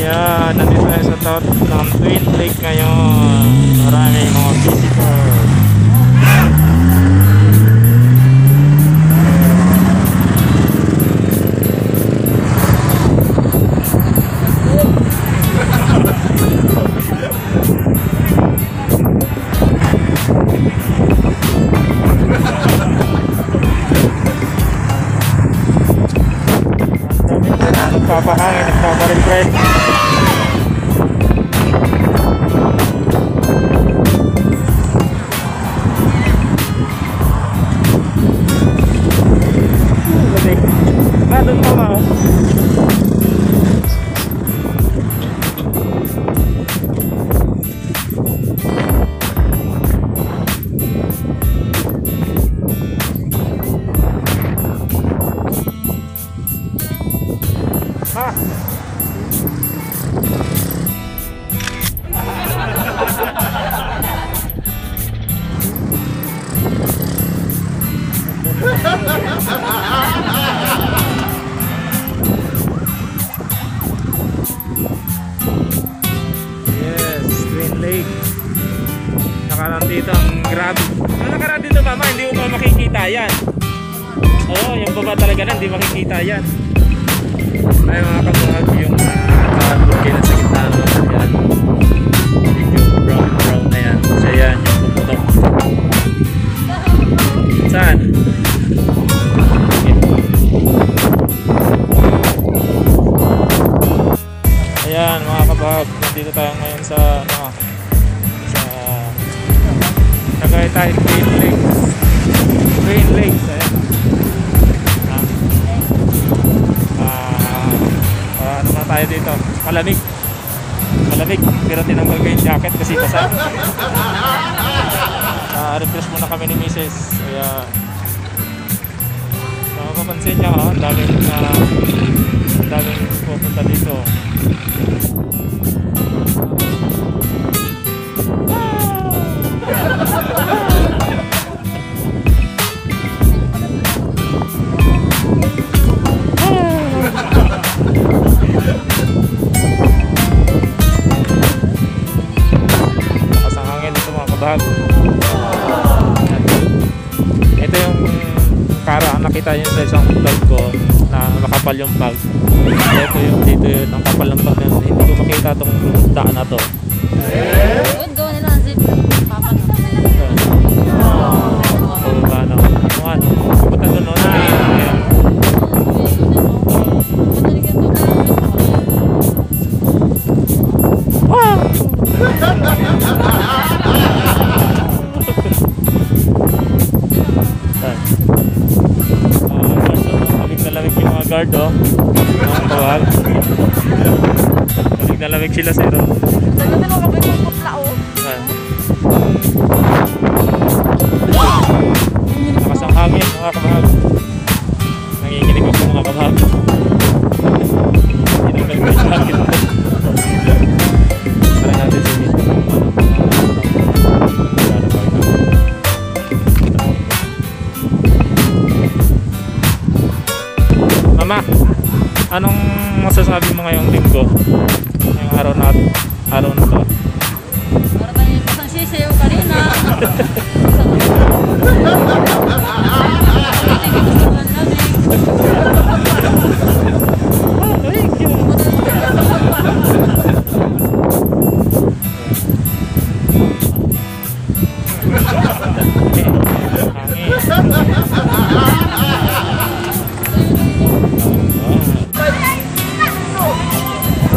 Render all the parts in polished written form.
Ayan, nandito tayo sa top ng Twin Lake ngayon. Maraming mga visitors. Nagpapahangin, nagpaparefresh. Doon pa ba? Yes, Twin Lake. Nakaraan dito ang grab. Ano nakaraan dito mama? Hindi mo pa makikita yan. Oo, yung baba talaga na, hindi makikita yan. Ay mga kabuhag yung bukay na sa gitna. Yan. Yung brown na yan. So yan, yung pumutok. Saan? Ayan mga kabahag, nandito tayo ngayon sa Tagaytay Twin Lakes. Twin Lakes, ayan. Ano na tayo dito? Malamig. Malamig, pero tinanggal ko yung jacket kasi basa. Refresh muna kami ni Mrs. Ayan. Mapapansin niya ang daming pupunta dito. Lakas ang hangin dito mga kabahag. Ito yung kara, nakita nyo sa isang vlog ko na makapal yung bag. Ito yung dito yun, ang kapal ng bag na yun. Hindi ko makita itong daan na to. Doon, gawin nila ang zip. Papan. Ano? Pupunta doon no? Lamig yung mga guard oh. Mga kawag. Lamig sila sir oh. Sabi mo kapag yung putla oh. Lakas ang hangin mga kabahag. Nanginginig ako mga kabahag. Tinanggal ko yung jacket ko. Tara natin sige. Mama, anong masasabi mo ngayong linggo? Ngayong araw na to? Para tayo pasang sisayaw kanina. Thank you.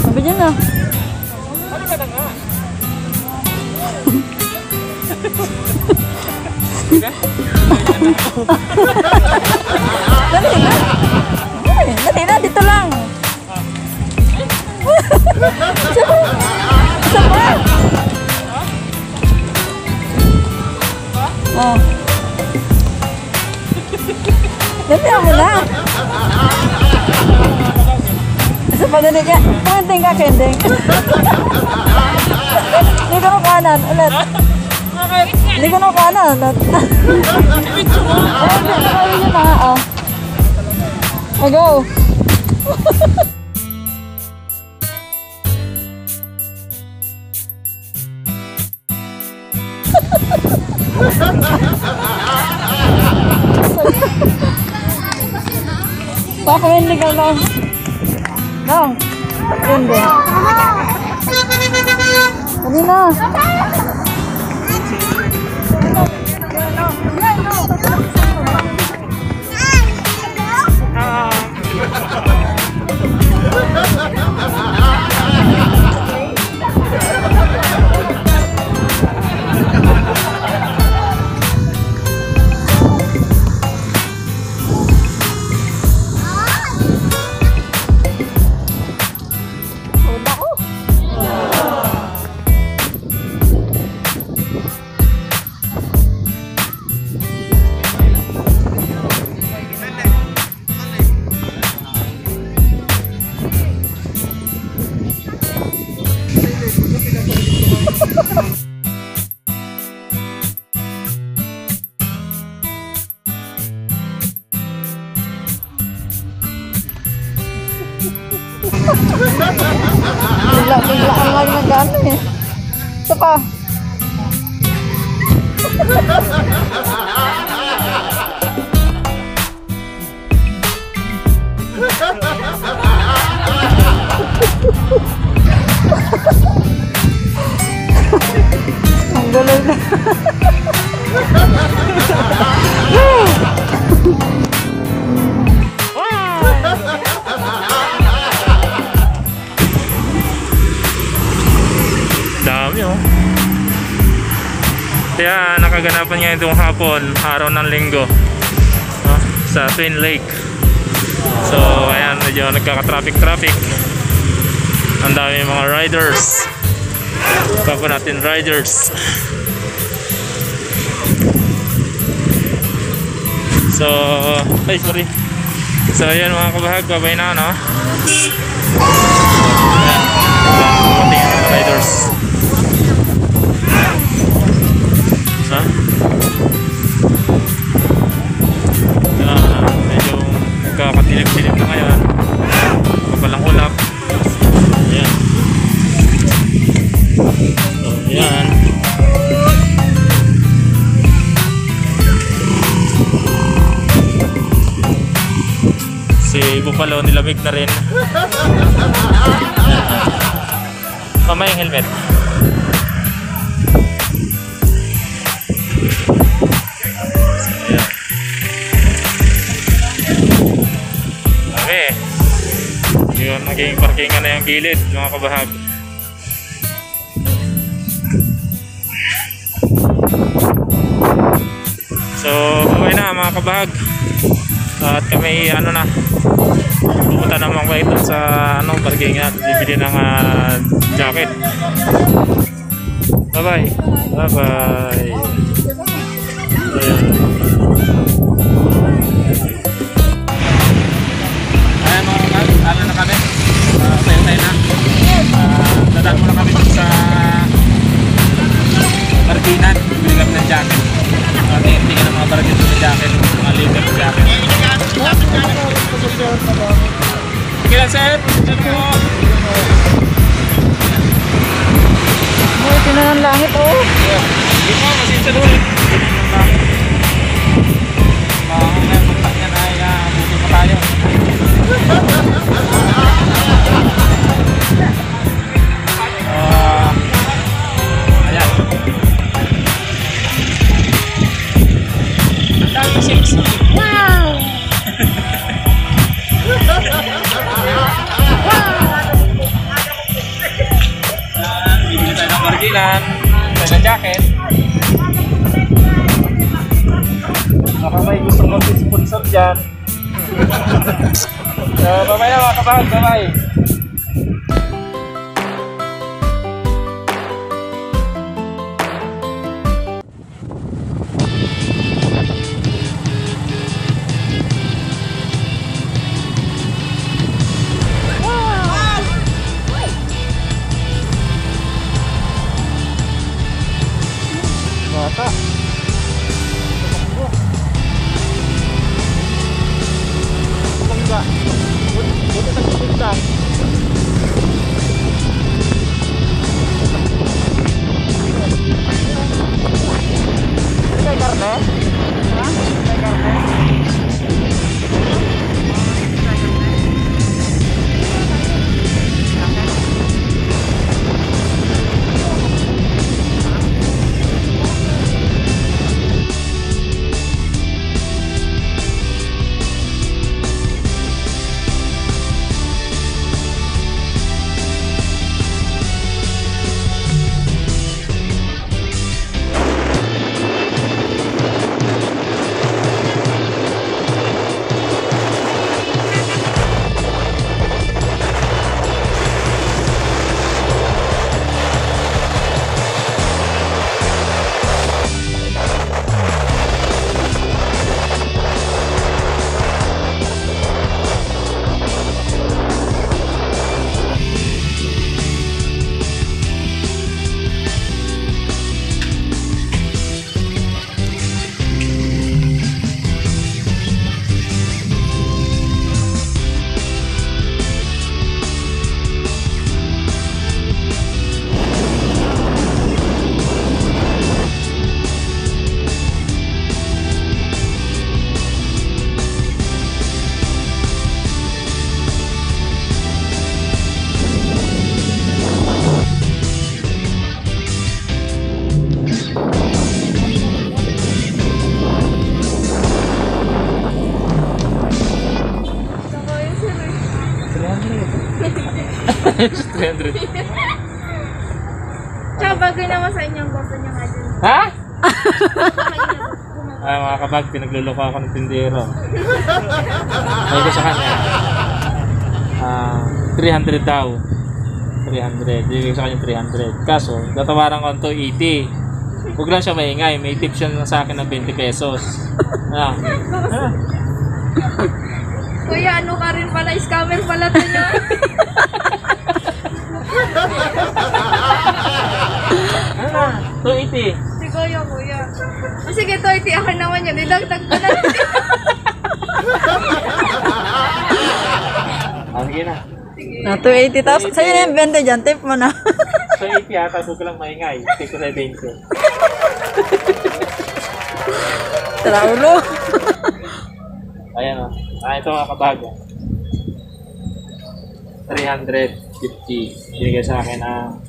Sabi dyan na. Dali na, dito lang. Isa pa. Oh. Dali mo na. Isa pa dali ka. Panginteng ka, Kendeng. Hindi ko na kanan. Ulit. Hindi ko na kanan. Ulit. Gawin niyo na. Oh. Oh, go. Pakinig ka lang. Lang. Yun din. Dali na. Bigla ang lagi nag-ano eh. Ito pa. Ang galing na. Dami oh. Kaya nakaganapan nga itong hapon, araw ng linggo, no? Sa Twin Lake. So ayan, medyo nagkaka-traffic. Ang dami mga riders. Papa natin riders. So, ay sorry. So ayan mga kabahag, babay na no? Ayan, mga riders. Ha? Medyo nagkakatilim-tilim na ngayon. Kapalang ulap. Ayan. So, ayan. Si Bupalo nilamig na rin. Mamaya yung helmet. Yun, naging parkingan na yung gilid mga kabahag. So okay na mga kabahag. At kami ano na, pupunta naman kayo dun sa parkingan, bibili ng jacket. Bye bye. Bye bye. Ano na kami? Tayo na. Dadaan muna kami sa parkingan. Bili kami ng jacket. Tingnan ng mga barangay sa jacket. Mga leather jacket. Sige lang sir. Oh, tinan ang langit oh. Hindi mo, masinsa doon. Ngayon, magtak yan ay buto pa tayo. Ayan. Ang dami 6. Wow! Bibili tayo ng parkilan, tayo ng jacket. Baka may gusto mag-sponsor dyan. So, bye-bye na mga kabahag, bye-bye. Bata. Buti nagpunta. 300. Tsaka bagay naman sa inyo ang gusto niya nga dyan. Ha? Ay, mga kabag, pinagluloko ako ng tindero. Ay ko sa kanya. 300 daw. 300. Bibigay ko sa kanya 300. Kaso, tatawaran ko ang 280. Huwag lang siya maingay. May tip siya sa akin ng 20 pesos. Kuya, ano ka rin pala? Scammer pala to niya. Ano? 280. Si Kuya. O sige, to, itiakan naman yun. Idagdag ko na. Sige na. Na 280 tapos sa'yo na yung 20 dyan, tip mo na. 280 ata, huwag ko lang maingay. Tip ko sa 20. Tara ulo. Ayan o. Ito mga kabago. 350. Binigay sa akin ang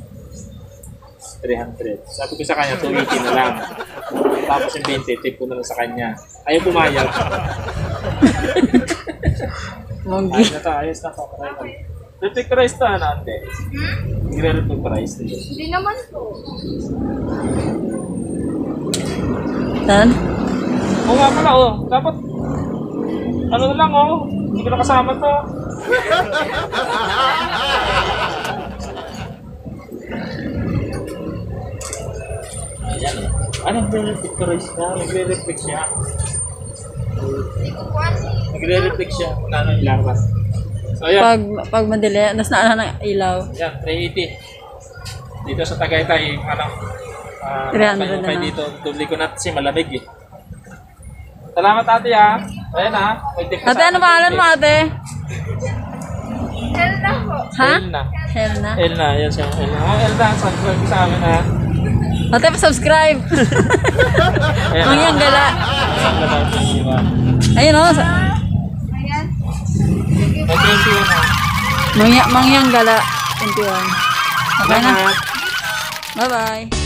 300. Sabi ko sa kanya, 280 na lang. Tapos yung 20, tip ko na lang sa kanya. Ayaw pumayag. Monggi. Ayos na to, ayos na to. Repic rice to, ano ante? Nagre-repic rice. Hindi naman po. Saan? Oo nga pala, oh. Dapat, ano na lang, oh. Hindi ko na kasama to. Ayan. Ano nagre-repic rice na? Nagre-repic siya. Nagre-repic siya. Ano yung lakas. So, ayan. Pag madali, nas na ng ilaw. Yan, 380. Dito sa Tagaytay, ano, 300 na tayo lang. dito. Tubli ko na kasi malamig eh. Salamat ate ha. Ayan ha. May tip ka Ate, sa ano akin, pangalan mo 20. ate? Elna po. Ha? Elna. Helna. Elna, yan siya. Elna. Elna, subscribe sa amin ha. Ate, pa-subscribe. Ayan, Mangyang gala. Ayun o. Ayan. May 21 ha. Mangyang gala. 21. Okay na. Salamat. Bye-bye.